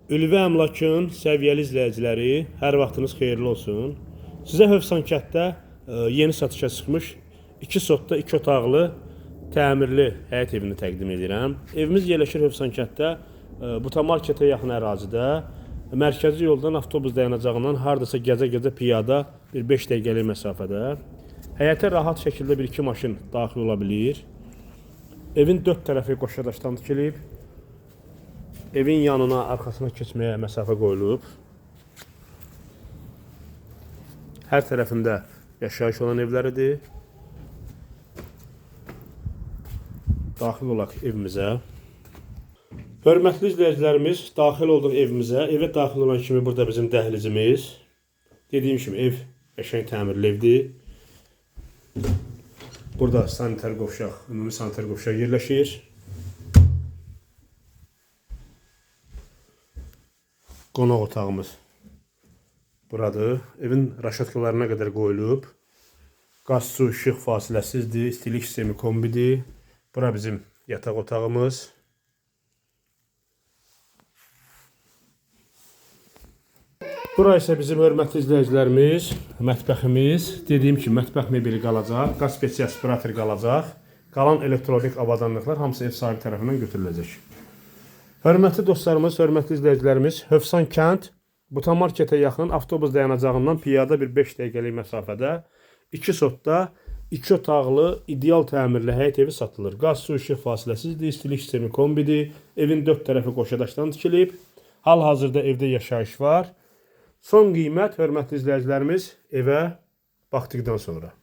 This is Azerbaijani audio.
Ülvi Əmlakın səviyyəli izləyiciləri, hər vaxtınız xeyirli olsun. Sizə Hövsan kənddə yeni satışa çıxmış 2 sotda 2 otaqlı təmirli həyət evini təqdim edirəm. Evimiz yerləşir Hövsan kənddə, Buta marketə yaxın ərazidə. Mərkəzi yoldan avtobus dayanacağından hardasa gecə piyada bir 5 dəqiqəlik məsafədə. Həyətə rahat şəkildə 1-2 maşın daxil ola bilir. Evin 4 tərəfi qoşadaşdan tikilib. Evin yanına, arxasına keçməyə məsafə qoyulub. Hər tərəfində yaşayış olan evləridir. Daxil olaq evimizə. Hörmətli izləyicilərimiz, daxil olduq evimizə. Evə daxil olan kimi burada bizim dəhlizimiz. Dediyim kimi ev qəşəng təmirli evdir. Burada sanitar qovşaq, ümumi sanitar qovşaq yerləşir. Qonaq otağımız buradır. Evin raşatkalarına qədər qoyulub. Qaz, su, işıq fasiləsizdir. İstilik sistemi kombidir. Bura bizim yataq otağımız. Bura isə bizim hörmətli izləyicilərimiz, mətbəximiz. Dediyim kimi, mətbəx mebeli qalacaq. Qaz spesi aspirator qalacaq. Qalan elektronik avadanlıqlar hamısı ev sahibi tərəfindən götürüləcək. Hörmətli dostlarımız, hörmətli izləyicilərimiz, Hövsan kənd, Buta marketə yaxın avtobus dayanacağından piyada bir 5 dəqiqəlik məsafədə 2 sotda 2 otaqlı ideal təmirli həyət evi satılır. Qaz, su, işıq fasiləsizdir, istilik sistemi kombidir. Evin 4 tərəfi qoşadaşdan tikilib. Hal-hazırda evdə yaşayış var. Son qiymət, hörmətli izləyicilərimiz, evə baxdıqdan sonra.